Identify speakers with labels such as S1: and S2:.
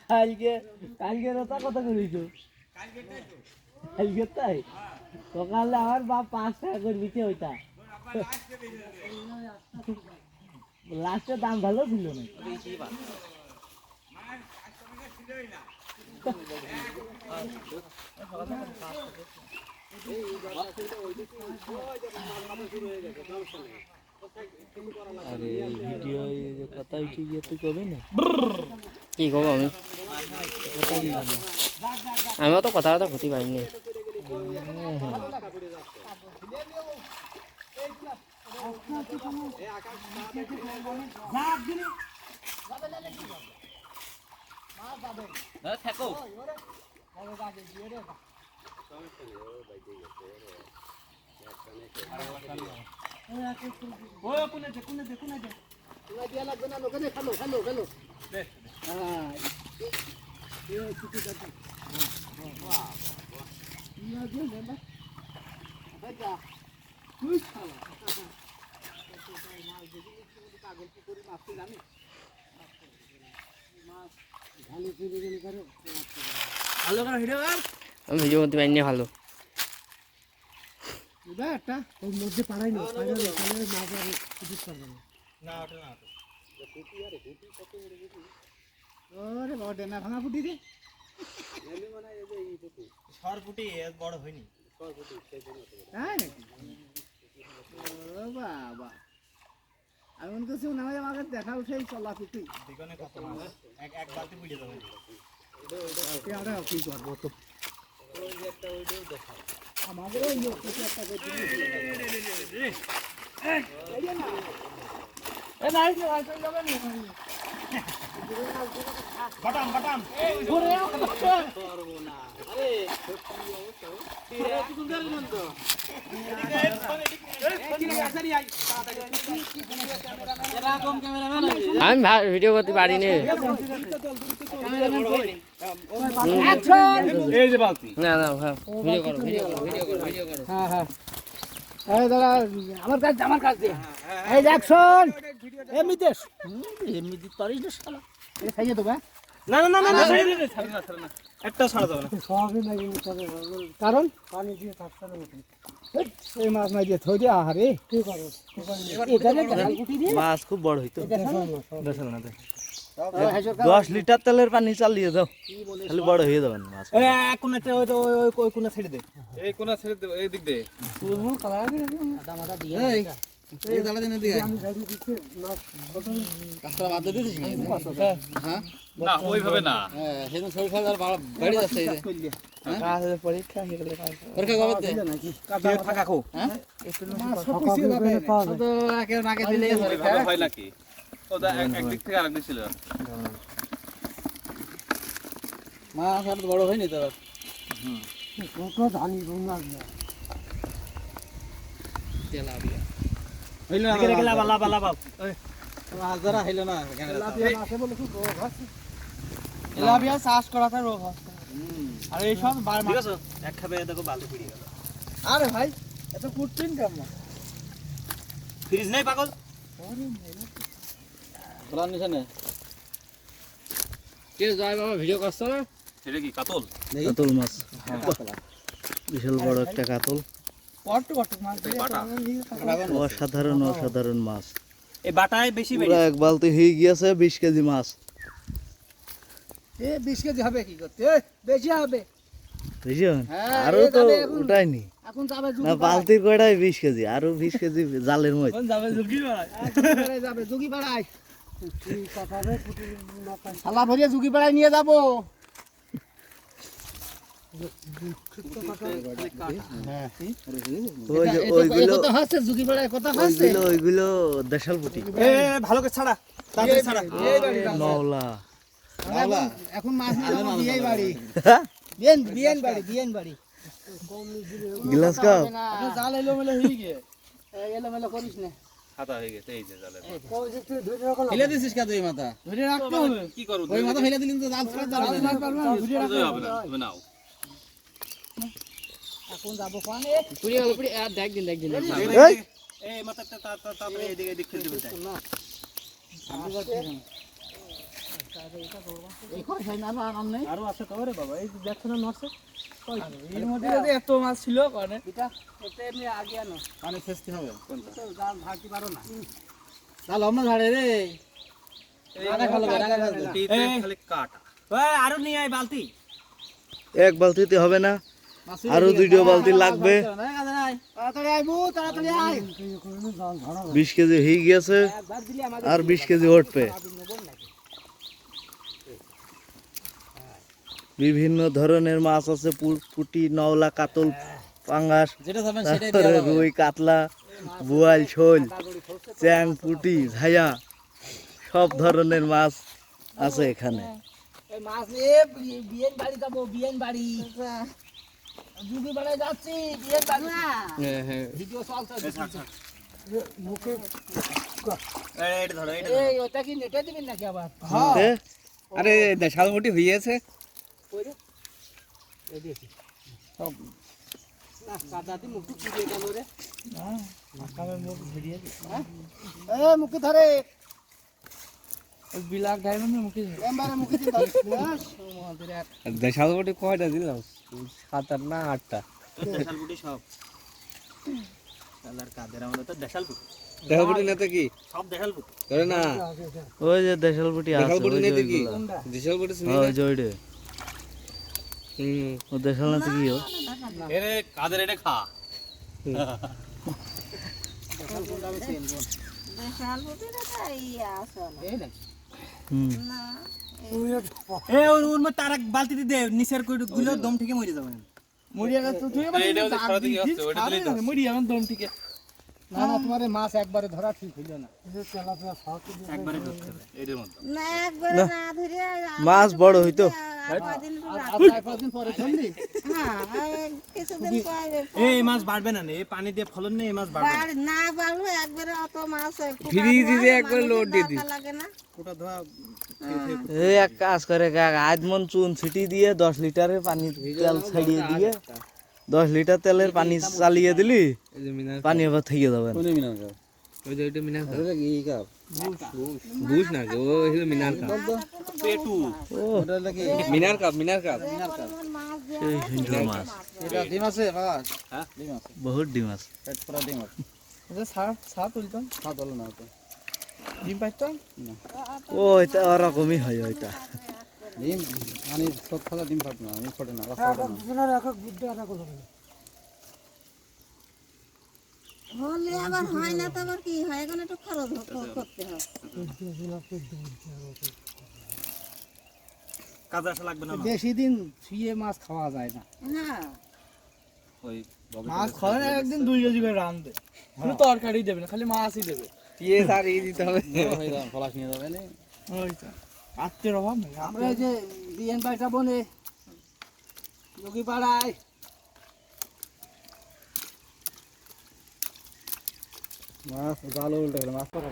S1: কালকে কালকে রোতা কত করেছো? কালকে তাই সকালে আমার বাপ 5 টাকা করে দিতে ওইটা লাস্টের দাম ভালো ছিল না। আরে ভিডিও কথা উঠে গিয়ে তুই কবে না
S2: কি কব আমি তো কথা ক্ষতি পাইনি। আমি ভিডিও করতে পারিনি ভালো
S1: মধ্যে পারাই না মাছ না ভাঙা ফুটি রে সর ফুটি বড় হয়নি তাই নাকি? বাবা আমি মনে করছি আমাকে দেখা উঠেই চলা ফুটি এক বালতি পুড়ে যাবে কি করবো তো আমাদের বাটাম বাটাম
S2: আমি ভিডিও করতে পারিনি। না না ভিডিও করো ভিডিও করো ভিডিও করো ভিডিও করো।
S1: হ্যাঁ হ্যাঁ দাদা আমার কাছে দে এই অ্যাকশন এমনিতেশ এমনিতে পারিস না শালা এটা খাইয়ে দেব না না না না ছাড় না একটা ছাড়া যাবে না সবই নাই কারণ পানি দিয়ে থাকতে না এই মাছ নাই দিয়ে থই দে আরে কি করো এখানে গুটি দিয়ে মাছ খুব বড় হইতো দেখাল না 10 লিটার তেলের পানি চালিয়ে দাও খালি বড় হয়ে যাবে মাছ এই কোনাতে ওই কোনা ছেড়ে দে এই কোনা ছেড়ে দে এই দিক দে পুরো কালা আদা মাদা দিয়ে এই দালা দিনে দিয়ে আমি গাড়ি দিতে মাছ কাঁচা বাদ দিছিস হ্যাঁ না ওইভাবে না হ্যাঁ সেদিন সরি খাবার বাড়ি যাচ্ছে এই যে কাছে পরীক্ষা হয়ে গেলে পরীক্ষা কবে দে নাকি কাছে থাকা কো হ্যাঁ একটু মাছ কইছে যাবে তো একে নাকে দিলে পরীক্ষা হয় নাকি ওটা একদিক থেকে আরেক দিক ছিল মাছ আর বড় হয়নি তো কত ধানি রুনা তেলাপিয়া হইলো না গেলা বালা বালা বাপ ওই হাজারা হইলো না তেলাপিয়া আছে বলে কি রোগ আছে তেলাপিয়া চাষ করাতে রোগ আছে আর এই সব ঠিক আছে এক খাবে দেখো বালতি পড়ে গেল আরে ভাই এত কুটছেন কেমন ফ্রিজ নাই পাগল আরে বলার নিশানে
S2: কে যায় বাবা ভিডিও করছ না
S3: এটা কি কাতল
S1: কাতল মাছ বিশাল বড় একটা কাতল অসাধারণ অসাধারণ মাছ
S3: এই বাটায় বেশি
S1: এক বালতি হয়ে গিয়েছে 20 কেজি মাছ
S4: 20 কেজি হবে কি করতে বেশি হবে
S1: বুঝছেন আরো তো উঠাইনি
S4: এখন যাবে
S1: না বালতির কয়টাই 20 কেজি আরো 20 কেজি জালের মধ্যে
S4: কোন যাবে জুগি বাড়ায় যাবে জুগি বাড়ায় কি কথা রে শালা ভরিয়ে জুগি বাড়ায় নিয়ে যাব
S1: ওইগুলো দেশাল পুটি
S4: ভালো করে ছাড়া তাড়াতাড়ি ছাড়া
S1: নওলা
S4: এখন মাছ না বিয়েই বাড়ি বিয়েন বাড়ি
S1: গ্লাস কাপ
S4: এখন জাল এলো মেলো হয়ে গিয়ে এলো মেলো করিস না
S3: খাতা হয়ে গেছে এই যে জালে
S4: ফেলে দিছিস কা তুই মাথা ধরে রাখতে হবে
S3: কি করব
S4: ওই মাথা ফেলে দিলেন তো জাল ছাড়া যাবে না
S3: হবে না তুমি নাও
S4: এখন যাব কোনে
S2: পুরি পুরি আর দেখ দিন
S1: এই
S3: এই মাথাটা তারপরে এদিকে এদিক খেলতে বলতে
S1: এই কয় সাইন আর আরাম নেই
S3: আরো আছে কবে রে বাবা এই যে দেখছ না নড়ছে
S2: এর মধ্যে যদি এত মাছ ছিল কারণে
S4: এটা এটা এমনি আগে আনো
S3: পানি ফেসতে হবে কোনটা
S4: তো জাল ভাগতে পারো না
S1: তাহলে আমরা ঝাড়ে রে
S3: খালি কাটা ওই আরো নিয়ে আয় বালতি
S2: এক বালতিতে হবে না আরো 2টো বালতি লাগবে
S4: তাড়াতাড়ি আইবো তাড়াতাড়ি আয়
S2: 20 কেজি হয়ে গেছে
S4: একবার দিলে আমাদের
S2: আর 20 কেজি উঠবে বিভিন্ন ধরনের মাছ আছে পুঁটি নওলা কাতল পাঙ্গাস
S1: যেটা খাবেন
S2: তারপরে রুই কাতলা বোয়াল শোল চ্যাং পুঁটি ঝাইয়া সব ধরনের মাছ আছে এখানে
S4: এই মাছ নিয়ে বিয়েন বাড়ি যাবো বিয়েন বাড়ি জুগি বাড়ায় যাচ্ছি বিয়েন বাড়ি ভিডিও চলছে মুখে
S3: এটা ধরো এটা
S4: এই ওটা কি নেটে দিবেন নাকি আবার
S2: তে?
S1: আরে দেশাল মুটি হইয়াছে
S4: কই রে এই দিয়েছি সব না কাদাতে মুখ দিয়ে গেল রে
S2: কামের মুখ ভিড়িয়ে
S4: এ মুখে ধরে
S2: বিলাক ডাইমন্ড মুখে
S4: এমবারে মুখে দিন ধরে
S2: দেশাল মুটি কয়টা দিলাম 7 না 8টা
S3: দেশাল বুটি সব শালার কাদের আমাদের তো দেশাল বুটি
S2: দেশাল মুটি না তো কি
S3: সব দেশাল বুটি
S2: করে না ওই যে দেশাল মুটি আছে দেশাল মুটি নেই কি দেশাল মুটি শুনি না জয়ডে ও দেশাল না তো কি ও
S3: এরে কাদের এটা খা এ ওর মধ্যে তার এক বালতিতে দে নিচের কই গুলো দম থেকে মরে যাবে
S2: মরিয়া তো তুই
S3: এটা ওদের সারা দিকে আসছে ওটা দিলেই তো
S2: মরিয়া দম ঠিক
S4: না না তোমার এই মাছ একবারে ধরা ঠিক হইল না
S3: একবারে ধরতে হবে এর মধ্যে
S5: না একবারে না ধরে
S2: মাছ বড় হইতো
S4: আর 4-5 দিন পরে চললি
S5: হ্যাঁ কিছুদিন পরে
S3: এই মাছ বাড়বে না এই পানি দিয়ে ফলন নেই এই মাছ বাড়বে
S5: বাড় না বাড়লে একবারে অত মাছ
S2: ফ্রিজে যে একবার লোড দিয়ে দিই
S5: লাগে না
S3: ওটা ধোয়া
S2: এই এক কাজ করে আধমন চুন ছিটি দিয়ে 10 লিটারের পানি তেল ছাড়িয়ে দিয়ে 10 লিটার তেলের পানি চালিয়ে দিলি পানি আবার থেকে যাবে না ওই যে ওইটা মিনার কাপ কি কাপ বুঝ না ও হলো মিনার কাপ
S3: পেটু
S2: মিনার কাপ
S5: মাছ
S2: সেই সুন্দর মাছ
S1: এটা ডিম আছে বাস
S3: হ্যাঁ
S1: ডিম আছে
S2: বহুত ডিম আছে
S1: পেট পুরা ডিম আছে
S2: এটা সা তুলতাম
S1: খাওয়া দল না ওটা
S2: ডিম পাইতাম ও এটা ওরকমই হয় ওইটা
S1: ডিম মানে সব খালা ডিম ফাট না আমি ফটে না ফটে না
S5: হলে আবার হয় না তো আবার কি হয় এখন একটু খরচ করতে হয়
S3: কাজে আসা লাগবে না না?
S4: বেশি দিন ছুঁয়ে মাছ খাওয়া যায় না
S5: হ্যাঁ
S3: ওই
S2: মাছ খাওয়া না একদিন 2 কেজি করে রাঁধবে শুধু তরকারি দেবে না খালি মাছই দেবে পিএস আর এই দিতে হবে
S1: হয়ে যাবে ফলাস নিয়ে যাবে না
S2: ওইটা আত্মের অভাব নেই
S4: আমরা এই যে বিয়েন বাড়িটা বনে যোগী পাড়ায়
S1: মাছ জাল উল্টে গেল মাছ পড়া